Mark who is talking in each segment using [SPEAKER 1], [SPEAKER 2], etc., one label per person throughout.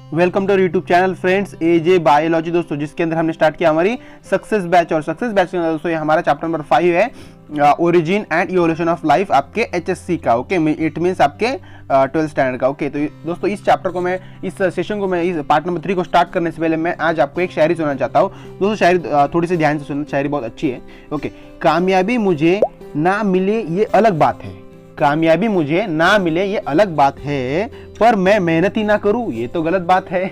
[SPEAKER 1] Welcome to YouTube channel friends AJ biology दोस्तों, जिसके अंदर हमने स्टार्ट किया हमारी सक्सेस बैच। और सक्सेस बैच के अंदर दोस्तों ये हमारा चैप्टर नंबर 5 है, origin and evolution of life, आपके एचएससी का। ओके, इट मींस आपके 12th स्टैंडर्ड का। ओके, तो दोस्तों इस चैप्टर को मैं, इस सेशन को मैं, इस पार्ट नंबर 3 को स्टार्ट करने से पहले मैं आज आपको एक शायरी सुनाना चाहता हूँ। दोस्तों शायरी थोड़ी सी ध्यान से सुनना, शायरी बहुत अच्छी है। ओके, कामयाबी मुझे ना मिले ये अलग बात है, कामयाबी मुझे ना मिले ये अलग बात है, पर मैं मेहनत ही ना करूं ये तो गलत बात है।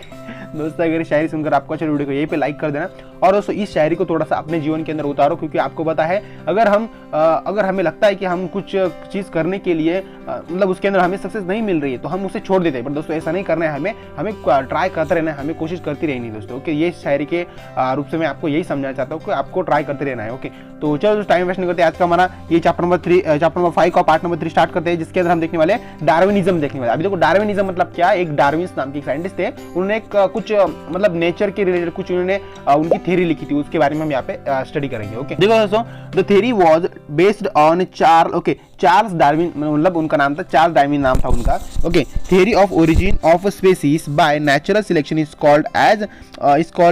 [SPEAKER 1] दोस्तों अगर शायरी सुनकर आपको अच्छा, वीडियो को यहीं पे लाइक कर देना। और दोस्तों इस शायरी को थोड़ा सा अपने जीवन के अंदर उतारो, क्योंकि आपको पता है अगर हमें लगता है कि हम कुछ चीज़ करने के लिए मतलब उसके अंदर हमें सक्सेस नहीं मिल रही है तो हम उसे छोड़ देते हैं। पर दोस्तों ऐसा नहीं करना है, हमें ट्राई करते रहना है, हमें कोशिश करती रहनी है दोस्तों। ओके, ये शायरी के रूप से मैं आपको यही समझाना चाहता हूँ कि आपको ट्राई करते रहना है। ओके, तो चलो टाइम वेस्ट नहीं करते, आज का हमारा ये चैप्टर नंबर 5 का पार्ट नंबर 3 स्टार्ट करते हैं, जिसके अंदर हम देखने वाले डार्विनिज्म देखने वाले। अभी देखो डार्विनिज्म मतलब क्या, एक डार्विन नाम के साइंटिस्ट थे, उन्होंने एक कुछ मतलब नेचर के रिलेटेड कुछ उन्होंने उनकी थ्योरी लिखी थी, उसके बारे में हम यहाँ पे स्टडी करेंगे। ओके, देखो दोस्तों, the theory was based on Charles Darwin, मतलब उनका नाम था चार्ल्स डार्विन, नाम था उनका। Okay, theory of origin of species by natural selection is called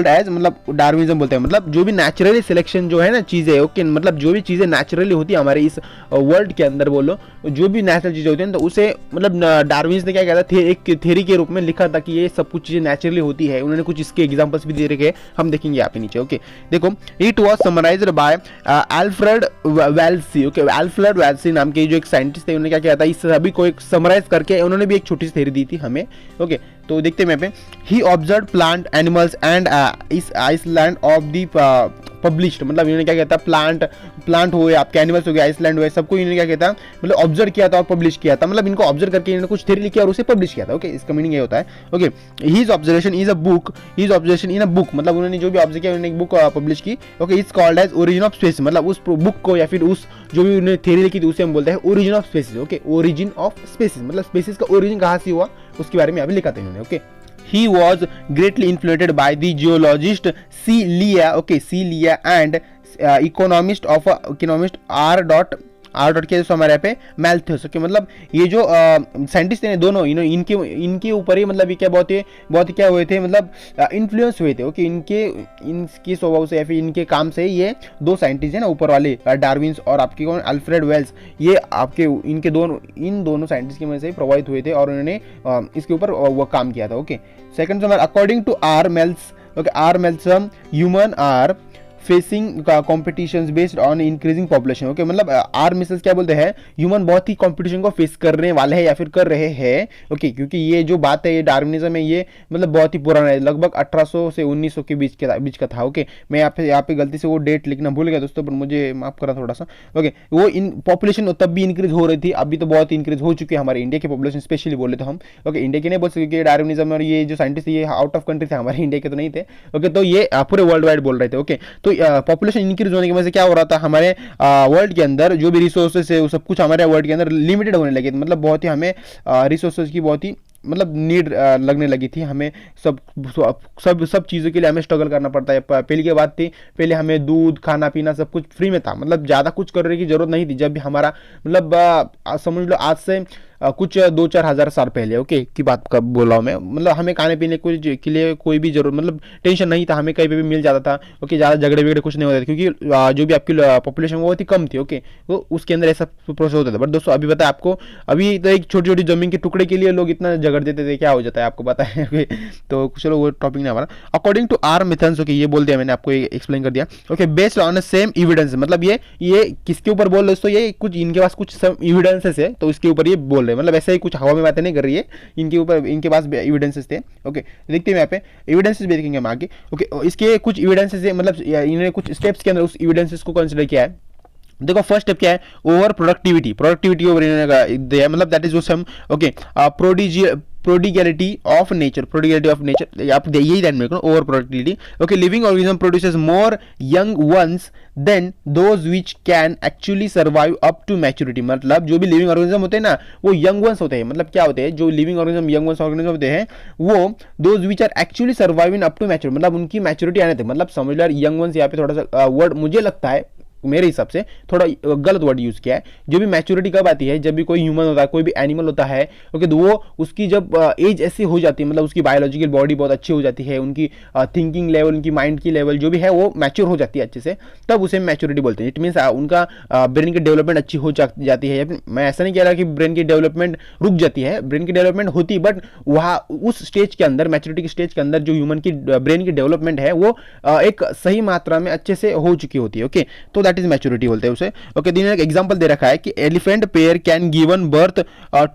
[SPEAKER 1] as मतलब डार्विनिज्म बोलते हैं, मतलब जो भी नेचुरली सिलेक्शन जो है ना चीजें, ओके, मतलब जो भी चीजें नेचुरली होती है हमारे इस वर्ल्ड के अंदर, बोलो जो भी नेचुरल चीजें होती हैं, तो उसे मतलब डार्विन्स ने क्या किया था, एक थ्योरी के रूप में लिखा था कि ये सब कुछ चीजें नेचुरली होती है। उन्होंने कुछ इसके एग्जांपल्स भी दे रखे हैं, हम देखेंगे यहाँ पे नीचे। ओके, देखो, it was summarized by Alfred Wallace. Okay, Alfred Wallace नाम के जो एक साइंटिस्ट थे, उन्होंने क्या किया था, इस सभी को एक समराइज करके उन्होंने भी एक छोटी सी थ्योरी दी थी हमें। ओके, तो देखते हैं यहाँ पे, ही ऑब्जर्व प्लांट एनिमल्स एंड इस आइसलैंड ऑफ दी पब्लिश्ड, मतलब इन्होंने क्या किया था, प्लांट हुए, आपके एनिमल्स हो गए, आइसलैंड हुए, सबको इन्होंने क्या किया था, मतलब ऑब्जर्व किया था और पब्लिश किया था, मतलब इनको ऑब्जर्व करके इन्होंने कुछ थ्योरी लिखी और उसे पब्लिश किया था। ओके, इसका मीनिंग ये होता है। Okay, his observation in a book, मतलब उन्होंने जो भी ऑब्जर्व किया उन्होंने एक बुक पब्लिश की। Okay, is called as origin of species, मतलब उस बुक को या फिर उस जो भी उन्होंने थ्योरी लिखी थी उसे हम बोलते हैं origin of species. Okay, origin of species मतलब स्पीसीज का ओरिजिन कहाँ से हुआ उसके बारे में अभी लिखा था इन्होंने। Okay, he was greatly influenced by the geologist C. Lia, okay, C. Lia and economist R. के हमारे यहाँ पे मैल्थस। ओके, मतलब ये जो साइंटिस्ट थे दोनों, इनके ऊपर ही मतलब ये क्या बहुत ही क्या हुए थे, मतलब इन्फ्लुएंस हुए थे। ओके, इनके स्वभाव से या फिर इनके काम से ये दो साइंटिस्ट है ना ऊपर वाले, डार्विन्स और आपके कौन, अल्फ्रेड वेल्स, ये आपके इन दोनों साइंटिस्ट की वजह से प्रभावित हुए थे और उन्होंने इसके ऊपर वो काम किया था। Okay, second number, according to R Malthus, okay, R Malthus, human are facing competition based on increasing population. Okay, मतलब आर मिसेस क्या बोलते हैं, ह्यूमन बहुत ही कंपटीशन को फेस करने वाले हैं या फिर कर रहे हैं। ओके, क्योंकि ये जो बात है, ये डार्विनिज्म है, ये मतलब बहुत ही पुराना है, लगभग 1800 से 1900 के बीच का था। ओके, मैं यहाँ पे गलती से वो डेट लिखना भूल गया दोस्तों, पर मुझे माफ करा थोड़ा सा। ओके, वो इन पॉपुलेशन तब भी इंक्रीज हो रही थी, अभी तो बहुत इंक्रीज हो चुकी है हमारे इंडिया की पॉपुलेशन, स्पेशली बोले तो हम। ओके, इंडिया के नहीं बोल सकते, डार्विनिज्म और ये जो साइंटिस्ट ये आउट ऑफ कंट्री थे, हमारे इंडिया के तो नहीं थे। ओके, तो ये पूरे वर्ल्ड वाइड बोल रहे थे। ओके, तो पॉपुलेशन इंक्रीज होने की वजह से क्या हो रहा था, हमारे वर्ल्ड के अंदर जो भी रिसोर्सेज है वो सब कुछ हमारे वर्ल्ड के अंदर लिमिटेड होने लगे, मतलब बहुत ही हमें रिसोर्सेज की बहुत ही मतलब नीड लगने लगी थी, हमें सब चीज़ों के लिए हमें स्ट्रगल करना पड़ता है। पहले की बात थी, पहले हमें दूध, खाना पीना सब कुछ फ्री में था, मतलब ज़्यादा कुछ करने की जरूरत नहीं थी। जब भी हमारा मतलब समझ लो आज से कुछ 2-4 हज़ार साल पहले, ओके, की बात कब बोल रहा हूँ मैं, मतलब हमें खाने पीने के लिए कोई भी जरूरत, मतलब टेंशन नहीं था, हमें कहीं पे भी मिल जाता था। ओके, ज़्यादा झगड़े वगड़े कुछ नहीं होते थे, क्योंकि जो भी आपकी पॉपुलेशन वो बहुत ही कम थी। ओके, तो उसके अंदर ऐसा प्रोसेस होता था। बट दोस्तों अभी पता है आपको, अभी तो एक छोटी छोटी जमीन के टुकड़े के लिए लोग इतना झगड़ देते थे, क्या हो जाता है आपको पता है। ओके, तो चलो वो टॉपिक नहीं हमारा। According to our methods, okay, ये बोल दिया मैंने, आपको एक्सप्लेन कर दिया। Okay, based on same evidence, मतलब ये किसके ऊपर बोल रहे दोस्तों, ये कुछ इनके पास कुछ एविडेंसेस है, तो इसके ऊपर ये बोल रहे हैं, मतलब ऐसे ही कुछ हवा में बातें नहीं कर रही है, इनके पास एविडेंसेस थे। ओके, देखते हैं यहाँ पे एविडेंसेस भी देखेंगे हम आगे। ओके, इसके कुछ एविडेंसेस है, मतलब इन्होंने कुछ स्टेप्स के अंदर उस एविडेंसेस को कंसीडर किया है। देखो, फर्स्ट स्टेप क्या है, ओवर प्रोडक्टिविटी ओवर दिया, मतलब दैट इज जो some, okay, prodigality of nature, आप यही ध्यान में रखो, over productivity. Okay, living organism produces more young ones than those which can actually survive up to maturity, मतलब जो भी लिविंग ऑर्गेनिज्म होते हैं ना वो यंग वंस होते हैं, मतलब क्या होते हैं, जो living organism young ones organism होते हैं वो those which are actually surviving up to maturity, मतलब उनकी मैच्योरिटी आने तक, मतलब समझ लो यंग वंस यहाँ पे थोड़ा सा वर्ड मुझे लगता है मेरे हिसाब से थोड़ा गलत वर्ड यूज किया है। जो भी मैच्योरिटी कब आती है, जब भी कोई ह्यूमन होता है, कोई भी एनिमल होता है, ओके, तो वो उसकी जब एज ऐसी हो जाती है, मतलब उसकी बायोलॉजिकल बॉडी बहुत अच्छी हो जाती है, उनकी थिंकिंग लेवल, उनकी माइंड की लेवल जो भी है वो मैच्योर हो जाती है अच्छे से, तब उसे मैच्योरिटी बोलते हैं। इट मीन्स उनका ब्रेन की डेवलपमेंट अच्छी हो जाती है। मैं ऐसा नहीं कह रहा कि ब्रेन की डेवलपमेंट रुक जाती है, ब्रेन की डेवलपमेंट होती है, बट वहाँ उस स्टेज के अंदर, मैच्योरिटी के स्टेज के अंदर जो ह्यूमन की ब्रेन की डेवलपमेंट है वो एक सही मात्रा में अच्छे से हो चुकी होती है। ओके, तो दैट इज मैच्योरिटी बोलते हैं उसे। ओके, दिन एक एग्जांपल दे रखा है कि elephant pair can given birth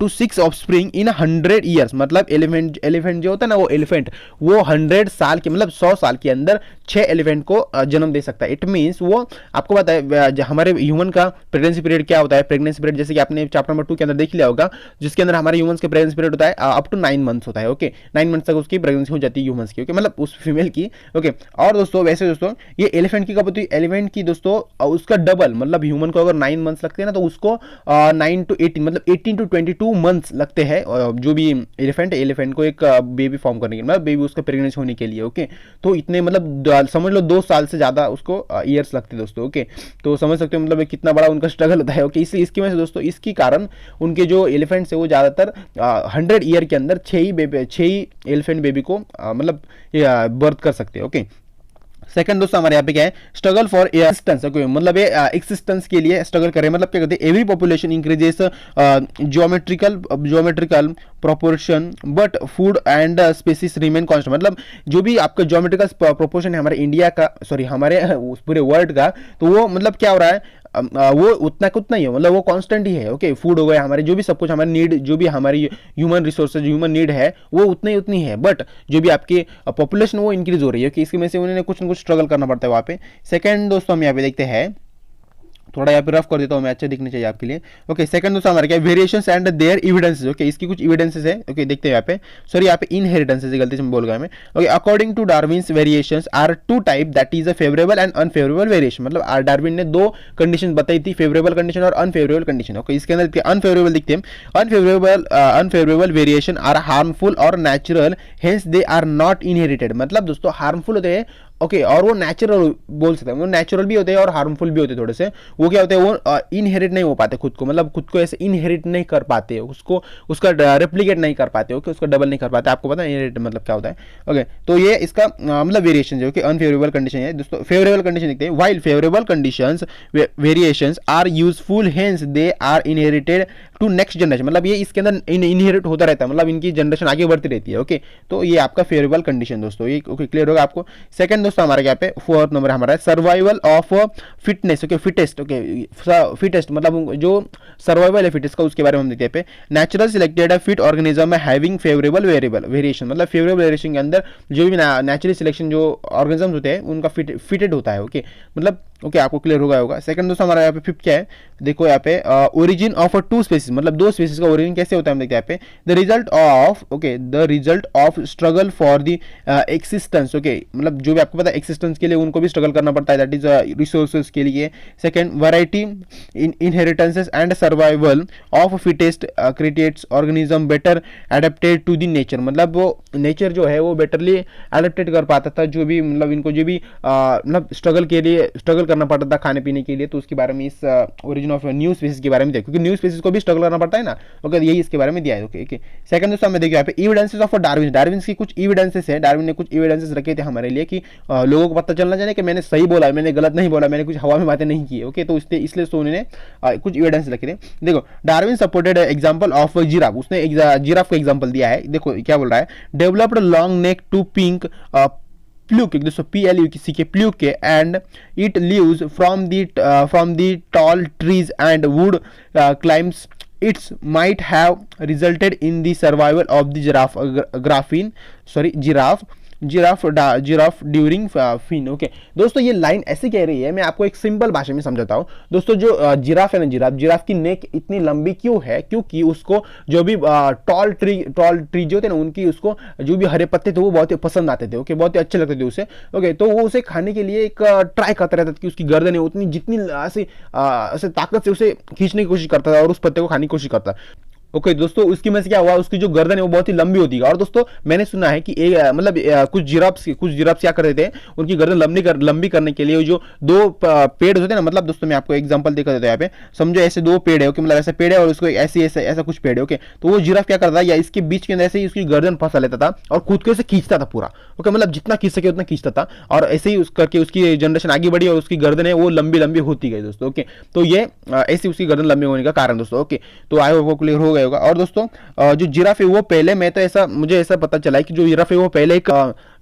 [SPEAKER 1] to 6 offspring in 100 years. मतलब एलिफेंट जो होता है ना, वो एलिफेंट वो 100 साल के, मतलब 100 साल के अंदर 6 एलिफेंट को जन्म दे सकता है। इट मीन्स वो आपको पता है हमारे ह्यूमन का प्रेगनेंसी पीरियड क्या होता है। प्रेगनेंसी पीरियड जैसे कि आपने चैप्टर नंबर 2 के अंदर देख लिया होगा, जिसके अंदर हमारे ह्यूमंस के प्रेगनेंसी पीरियड होता है अप टू 9 मंथ्स होता है। ओके, 9 मंथ्स तक उसकी प्रेगनेंसी हो जाती है ह्यूमंस की। ओके, मतलब उस फीमेल की। ओके, और दोस्तों वैसे दोस्तों ये एलिफेंट की कब होती है, एलिफेंट की दोस्तों उसका डबल, मतलब ह्यूमन को अगर 9 मंथ्स लगते हैं ना, तो उसको 9 to 18 मतलब 18 to 22 मंथ्स लगते हैं जो भी एलिफेंट को एक बेबी फॉर्म करने के लिए, मतलब बेबी उसका प्रेगनेंसी होने के लिए। ओके, तो इतने मतलब समझ लो 2 साल से ज्यादा उसको ईयर्स लगते हैं दोस्तों। ओके, तो समझ सकते हो मतलब कितना बड़ा उनका स्ट्रगल होता है। ओके, इसलिए इसकी वजह से दोस्तों, इसके कारण उनके जो एलिफेंट्स है वो ज्यादातर 100 ईयर के अंदर 6 ही एलिफेंट बेबी को मतलब बर्थ कर सकते हैं। ओके, सेकंड दोस्तों हमारे यहाँ पे क्या है, स्ट्रगल फॉर एक्सिस्टेंस। ओके, मतलब ये एक्सिस्टेंस के लिए स्ट्रगल करें, मतलब क्या कहते हैं, every population increases geometrical proportion but food and species remain constant. मतलब जो भी आपका ज्योमेट्रिकल प्रोपोर्शन है हमारे इंडिया का, सॉरी हमारे पूरे वर्ल्ड का, तो वो मतलब क्या हो रहा है, वो उतना का उतना ही है, मतलब वो कांस्टेंट ही है। ओके, फूड हो गया हमारे, जो भी सब कुछ हमारी नीड, जो भी हमारी ह्यूमन रिसोर्सेज, ह्यूमन नीड है वो उतनी उतनी है, बट जो भी आपकी पॉपुलेशन वो इंक्रीज हो रही है कि इसकी वजह से उन्होंने कुछ ना कुछ स्ट्रगल करना पड़ता है वहाँ पे। सेकंड दोस्तों हम यहाँ पे देखते हैं, थोड़ा यहाँ पे रफ कर देता हूँ मैं, अच्छे दिखने चाहिए आपके लिए। ओके, सेकंड दोस्तों हमारे क्या, variations and their evidences. Okay, इसकी कुछ एविडेंसेस है। ओके, देखते हैं यहाँ पे, सॉरी यहाँ पे इनहेरिटेंसेस, गलती से मैं बोल गया मैं। Okay, according to Darwin's variations are 2 type, that is a favourable and unfavourable variation. मतलब डार्विन ने 2 कंडीशन बताई थी, फेवरेबल कंडीशन और अनफेवरेबल कंडीशन। ओके, इसके अंदर अनफेवरेबल दिखते हैं, अनफेवरेबल वेरिएशन आर हार्मफुल और natural, hence they are not inherited. मतलब दोस्तों हार्मफुल होते हैं, ओके, और वो नेचुरल बोल सकते हैं, वो नेचुरल भी होते हैं और हार्मफुल भी होते हैं थोड़े से। वो क्या होते हैं, वो इनहेरिट नहीं हो पाते खुद को, मतलब खुद को ऐसे इनहेरिट नहीं कर पाते, उसको उसका रेप्लिकेट नहीं कर पाते। ओके, उसका डबल नहीं कर पाते। आपको पता है इनहेरिट मतलब क्या होता है। ओके, तो ये इसका मतलब वेरिएशन जो कि अनफेवरेबल कंडीशन है दोस्तों। फेवरेबल कंडीशन देखते हैं, while favourable conditions variations are useful, hence they are inherited to next generation. मतलब ये इसके अंदर इनहेरिट होता रहता है, मतलब इनकी जनरेशन आगे बढ़ती रहती है। ओके, तो ये आपका फेवरेबल कंडीशन दोस्तों, ये ओके क्लियर होगा आपको। सेकंड दोस्तों हमारे यहाँ पे 4th नंबर हमारा है survival of fitness. Okay, fittest. Okay, fittest मतलब जो सर्वाइवल है फिटेस्ट का, उसके बारे में हम देखते हैं पे, natural selected fit organism having favourable variation. मतलब फेवरेबल वेरिएशन के अंदर जो भी नेचुरली सिलेक्शन जो ऑर्गेनिज्म होते हैं उनका फिटेड होता है। ओके, मतलब ओके आपको क्लियर होगा। सेकंड दोस्तों हमारा यहाँ पे 5th क्या है, देखो यहाँ पे ओरिजिन ऑफ 2 स्पीसीज, मतलब 2 स्पीसीज का ओरिजिन कैसे होता है हम देखते हैं यहाँ पे, the result of struggle for the existence. Okay, मतलब जो भी आपको पता है एक्सिस्टेंस के लिए उनको भी स्ट्रगल करना पड़ता है, दैट इज रिसोर्सेज के लिए। Second, variety inheritances and survival of fittest creates organism better adapted to the nature. मतलब वो नेचर जो है वो बेटरली एडेप्टेड कर पाता था, जो भी मतलब इनको जो भी मतलब स्ट्रगल करना पड़ता था खाने पीने के लिए, तो उसके बारे में इस ओरिजिन ऑफ न्यू स्पीसीज के बारे में देखो, क्योंकि न्यू स्पीसीज को भी स्ट्रगल करना पड़ता है ना। ओके, यही इसके बारे में दिया है। ओके, सेकंड दोस्तों हमें देखिए यहाँ पे एविडेंसेस ऑफ डार्विन की कुछ एविडेंसेस है, डार्विन ने कुछ एविडेंसेस रखे थे हमारे लिए कि लोगों को पता चलना चाहिए कि मैंने सही बोला, मैंने गलत नहीं बोला, मैंने कुछ हवा में बातें नहीं की। ओके, तो इसलिए उन्होंने कुछ एविडेंस रखे थे। देखो, Darwin supported example of giraffe, उसने जिराफ का एग्जांपल दिया है। देखो क्या बोल रहा है, developed long neck to pink pluck, दोस्तों PLUK के प्लूक के, and it leaves from the tall trees and wood climbs, it's might have resulted in the survival of the giraffe during famine. Okay दोस्तों, ये line ऐसे कह रही है, मैं आपको एक सिंपल भाषा में समझाता हूँ दोस्तों। जो जिराफ है ना, जिराफ की नेक इतनी लंबी क्यों है, क्योंकि उसको जो भी टॉल ट्री जो थे ना, उनकी उसको जो भी हरे पत्ते थे वो बहुत ही पसंद आते थे। ओके, बहुत ही अच्छे लगते थे उसे। ओके, तो वो उसे खाने के लिए एक ट्राई करता रहता था कि उसकी गर्दन है उतनी, जितनी ऐसे ताकत से उसे खींचने की कोशिश करता था और उस पत्ते को खाने की कोशिश करता। ओके दोस्तों, उसकी वजह से क्या हुआ, उसकी जो गर्दन है वो बहुत ही लंबी होती है। और दोस्तों मैंने सुना है कि मतलब कुछ जिराफ्स क्या करते थे, उनकी गर्दन लंबी करने के लिए जो दो पेड़ होते हैं ना, मतलब दोस्तों मैं आपको एग्जांपल देकर देता हूं यहाँ पे, समझो ऐसे दो पेड़ है, ओके, मतलब ऐसा पेड़ है और उसको ऐसे ऐसे ऐसा कुछ पेड़ है, ओके, तो वो जिराफ क्या करता था, या इसके बीच के अंदर ऐसे ही उसकी गर्दन फंसा लेता था और खुद को ऐसे खींचता था पूरा, ओके, मतलब जितना खींच सके उतना खींचता था, और ऐसे ही करके उसकी जनरेशन आगे बढ़ी और उसकी गर्दन है वो लंबी लंबी होती गई दोस्तों, ओके। तो ये ऐसी उसकी गर्दन लंबी होने का कारण दोस्तों, ओके। तो आई होप वो क्लियर हो गया होगा। और दोस्तों जो जिराफ है वो पहले, मैं तो ऐसा मुझे ऐसा पता चला है कि जो जिराफ है वो पहले एक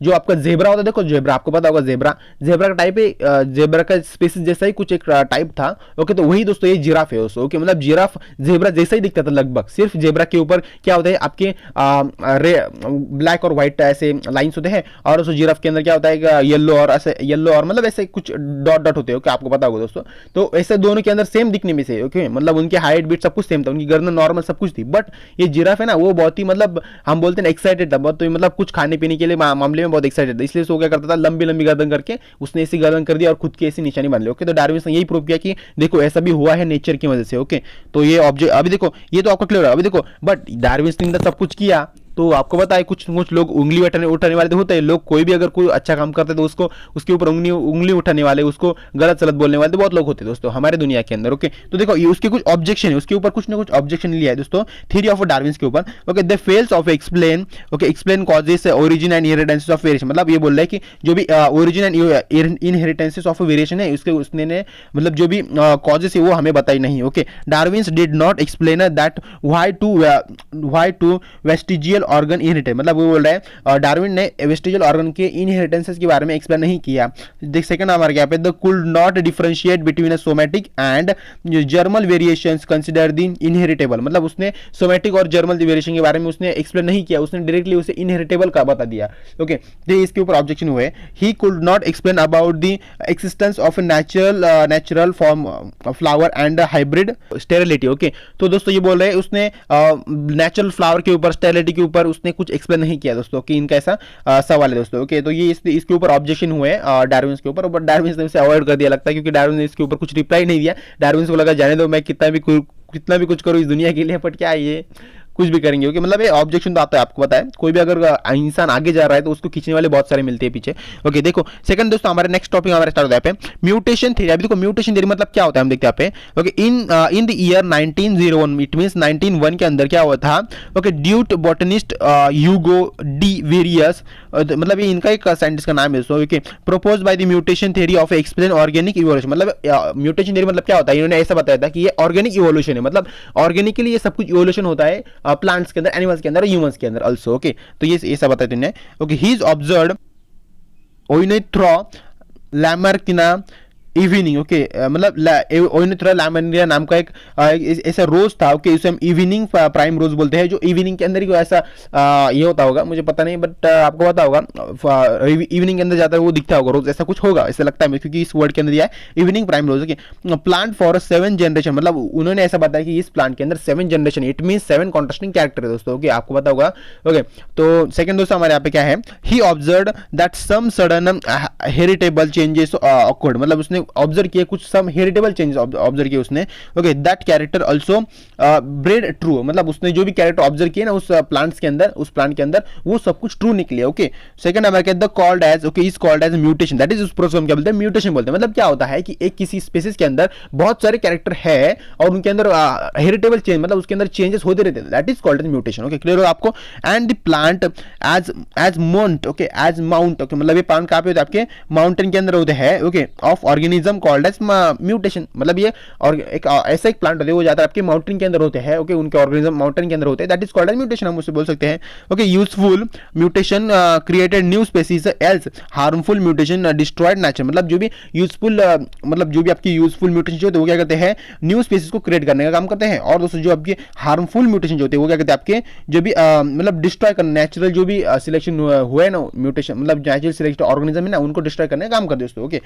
[SPEAKER 1] जो आपका जेब्रा होता है, देखो जेब्रा आपको पता होगा, जेब्रा जेब्रा का टाइप है, जेब्रा का स्पीसीज जैसा ही कुछ एक टाइप था, ओके। तो वही दोस्तों ये जिराफ है दोस्तों, ओके, मतलब जिराफ जेब्रा जैसा ही दिखता था लगभग, सिर्फ जेब्रा के ऊपर क्या होता है आपके ब्लैक और व्हाइट ऐसे लाइंस होते हैं, और उस जिराफ के अंदर क्या होता है येलो और ऐसे येलो और मतलब ऐसे कुछ डॉट डॉट होते हैं, ओके, आपको पता होगा दोस्तों। तो ऐसे दोनों के अंदर सेम दिखने में से, ओके, मतलब उनकी हाइट बीट सब कुछ सेम था, उनकी गर्दन नॉर्मल सब कुछ थी, बट ये जिराफ है ना वो बहुत ही मतलब हम बोलते हैं एक्साइटेड था बहुत, तो मतलब कुछ खाने पीने के लिए मामले में बहुत एक्साइटेड था, इसलिए वो क्या करता था, लंबी लंबी गर्दन करके उसने ऐसी गर्दन कर दिया और खुद की ऐसी निशानी बन ली, ओके। तो डार्विन ने यही प्रूव किया कि देखो ऐसा भी हुआ है नेचर की वजह से, ओके। तो ये ऑब्जेक्ट अभी देखो, ये तो आपको क्लियर है अभी देखो, बट डार्विन ने सब कुछ किया, तो आपको पता है कुछ कुछ लोग उंगली उठाने वाले तो होते हैं लोग, कोई भी अगर कोई अच्छा काम करते तो उसको उसके ऊपर उंगली उठाने वाले, उसको गलत सलत बोलने वाले तो बहुत लोग होते हैं दोस्तों हमारे दुनिया के अंदर, ओके। तो देखो ये उसके कुछ ऑब्जेक्शन है, उसके ऊपर कुछ ना कुछ ऑब्जेक्शन लिया है दोस्तों थ्योरी ऑफ डार्विन के ऊपर, okay. They fails of explain, okay, explain causes origin and inheritance of variation, मतलब ये बोल रहा है कि जो भी origin and inheritance of variation है उसके उसने मतलब जो भी कॉजेस है वो हमें बताई नहीं, okay. Darwin did not explain that why to vestigial organ inherited, मतलब वो बोल रहा है डार्विन ने वेस्टिजियल ऑर्गन के इनहेरिटेंसेस के बारे में एक्सप्लेन नहीं किया। देख सेकंड हमारे यहाँ पे the could not differentiate between somatic and germinal variations consider the inheritable, मतलब उसने सोमैटिक और जर्मल वेरिएशन के बारे में उसने एक्सप्लेन नहीं किया, उसने डायरेक्टली उसे इनहेरिटेबल का बता दिया, ओके। तो इसके ऊपर ऑब्जेक्शन हुए, he could not explain about the existence of natural form flower and hybrid sterility, okay. तो दोस्तों ये बोल रहे हैं उसने नेचुरल फ्लावर के ऊपर स्टेरिलिटी के ऊपर उसने कुछ एक्सप्लेन नहीं किया दोस्तों, कि इनका ऐसा सवाल है दोस्तों, ओके। तो ये इसके ऊपर ऑब्जेक्शन हुए डार्विन के ऊपर, बट डार्विन ने इसे अवॉइड कर दिया लगता है, क्योंकि डार्विन ने इसके ऊपर कुछ रिप्लाई नहीं दिया। डार्विन को लगा जाने दो, मैं कितना भी कुछ करूं इस दुनिया के लिए, बट क्या ये कुछ भी करेंगे, ओके। मतलब ये ऑब्जेक्शन तो आता है, आपको पता है कोई भी अगर इंसान आगे जा रहा है तो उसको खींचने वाले बहुत सारे मिलते हैं पीछे, ओके। देखो सेकंड दोस्तों हमारे नेक्स्ट टॉपिक हमारा स्टार्ट होता है म्यूटेशन थ्योरी। अभी देखो म्यूटेशन थ्योरी मतलब क्या होता है हम देखते हैं यहाँ पे, okay. In the year 1901, it means 1901 के अंदर क्या हुआ था, okay, duet botanist Hugo de various, मतलब ये इनका एक साइंटिस्ट का नाम है दोस्तों, okay, propose by the mutation theory of explain organic evolution, मतलब म्यूटेशन थ्योरी मतलब क्या होता है, इन्होंने ऐसा बताया था कि ये ऑर्गेनिक इवोल्यूशन है, मतलब ऑर्गेनिकली ये सब कुछ इवोल्यूशन होता है प्लांट्स के अंदर, एनिमल्स के अंदर, ह्यूमंस के अंदर आल्सो, ओके। तो ये सब बताया तुमने, okay. He is observed Oenothera lamarckiana evening, okay, मतलब ओइनेथ्रा लैमार्किना नाम का एक ऐसा रोज था, ओके, इसे हम इवनिंग प्राइम रोज बोलते हैं, जो इवनिंग के अंदर ही ऐसा ये होता होगा, मुझे पता नहीं, बट आपको पता होगा इवनिंग के अंदर जाता है वो दिखता होगा रोज, ऐसा कुछ होगा ऐसा लगता है, क्योंकि इस वर्ड के अंदर दिया है evening primrose, okay. Plant for 7 generation, मतलब उन्होंने ऐसा बताया कि इस प्लांट के अंदर 7 generation, it mean 7 contrasting character है दोस्तों, ओके, आपको पता होगा, ओके। तो सेकंड दोस्तों हमारे यहाँ पे क्या है, he observed that some sudden heritable changes occurred, मतलब उसने ऑब्जर्व किए कुछ सम हेरिटेबल चेंजेस ऑब्जर्व किए उसने, okay. That character also bread true, मतलब उसने जो भी कैरेक्टर ऑब्जर्व किए ना उस प्लांट्स के अंदर, उस प्लांट के अंदर वो सब कुछ ट्रू निकले, ओके। सेकंड हमारे कहते हैं called as, okay, is called as mutation, that is उस प्रोसेस को हम क्या बोलते हैं, म्यूटेशन बोलते हैं। मतलब क्या होता है कि एक किसी स्पीसीज के अंदर बहुत सारे कैरेक्टर है और उनके अंदर हेरिटेबल चेंज, मतलब उसके अंदर चेंजेस होते रहते हैं, that is called as mutation, okay, clear हो आपको। And the plant as mount, okay, as mount, okay, मतलब ये प्लांट कहां पे होते हैं, आपके माउंटेन के अंदर होते हैं, okay, of organism called as mutation, मतलब ये और एक ऐसा एक प्लांट होते हैं वो ज्यादा आपके माउंटेन के अंदर होते हैं, ओके, उनके ऑर्गेनिज्म माउंटेन के अंदर होते हैं, that is called as mutation, हम उससे बोल सकते हैं, okay. Useful mutation created new species, else harmful mutation destroyed nature, मतलब जो भी यूजफुल मतलब जो भी आपकी यूजफुल म्यूटेशन जो होते हैं वो क्या करते हैं, न्यू स्पीसीज को क्रिएट करने का काम करते हैं, और दोस्तों जो आपके हार्मफुल म्यूटेशन जो होते हैं वो क्या करते हैं, आपके जो भी मतलब डिस्ट्रॉय करने, नेचुरल जो भी सिलेक्शन हुआ है ना म्यूटेशन, मतलब नेचुरल सिलेक्टेड ऑर्गेनिज्म है ना उनको डिस्ट्रॉय करने का काम करते हैं दोस्तों, ओके।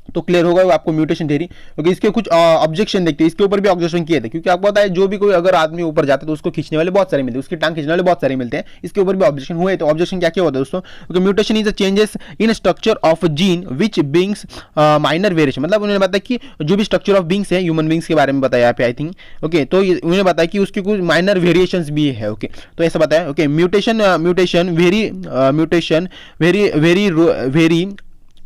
[SPEAKER 1] तो क्लियर होगा वो आपको म्यूटेशन थ्योरी। क्योंकि इसके कुछ ऑब्जेक्शन देखते हैं, इसके ऊपर भी ऑब्जेक्शन किए थे, क्योंकि आपको पता है जो भी कोई अगर आदमी ऊपर जाता है तो उसको खींचने वाले बहुत सारे मिलते हैं, उसकी टांग खींचने वाले बहुत सारे मिलते हैं। इसके ऊपर भी ऑब्जेक्शन हुए। तो ऑब्जेक्शन क्या क्या होता है दोस्तों? क्योंकि mutation is a changes in structure of gene which बिंग्स minor variation, मतलब उन्होंने बताया कि जो भी स्ट्रक्चर ऑफ बिंग्स है, ह्यूमन बिंग्स के बारे में बताया यहाँ पे आई थिंक। ओके, तो उन्होंने बताया कि उसके कुछ माइनर वेरिएशंस भी है। ओके, तो ऐसा बताया। Okay, mutation very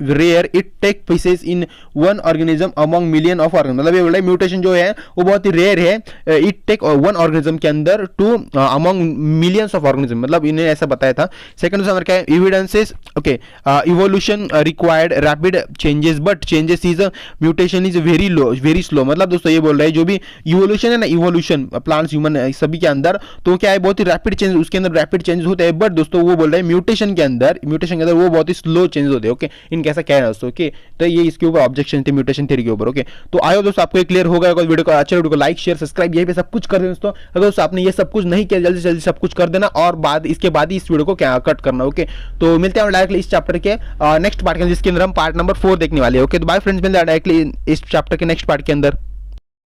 [SPEAKER 1] rare, it take places in one organism among million of organism, मतलब ये बोल रहा है म्यूटेशन जो है वो बहुत ही रेयर है, इट टेक वन ऑर्गेनिज्म के अंदर to among millions of organism, मतलब इन्हें ऐसा बताया था। सेकंड नंबर क्या है? Evidences. Okay, evolution required rapid changes but changes is mutation is very slow, मतलब दोस्तों ये बोल रहे हैं जो भी इवोल्यूशन है ना, इवोल्यूशन प्लांट्स ह्यूमन सभी के अंदर, तो क्या है बहुत ही रैपिड चेंज, उसके अंदर रैपिड चेंजेस होते हैं, बट दोस्तों वो बोल रहे हैं म्यूटेशन के अंदर वो बहुत ही स्लो चेंजेस होते हैं। ओके, कैसा कह रहा है दोस्तों। ओके, तो ये इसके ऊपर ऑब्जेक्शन थे म्यूटेशन थ्योरी के ऊपर। ओके, तो आयो दोस्तों आपको क्लियर होगा। वीडियो को अच्छा, वीडियो को लाइक शेयर सब्सक्राइब यही पे सब कुछ कर देना दोस्तों। अगर दोस्तों आपने ये सब कुछ नहीं किया जल्दी से जल्दी सब कुछ कर देना, और इसके बाद ही इस वीडियो को क्या कट करना। ओके, तो मिलते हैं डायरेक्टली इस चैप्टर के नेक्स्ट पार्ट के अंदर, जिसके अंदर हम पार्ट नंबर 4 देखने वाले हैं। ओके, तो बाय फ्रेंड्स, मिलते हैं डायरेक्टली इस चैप्टर के नेक्स्ट पार्ट के अंदर।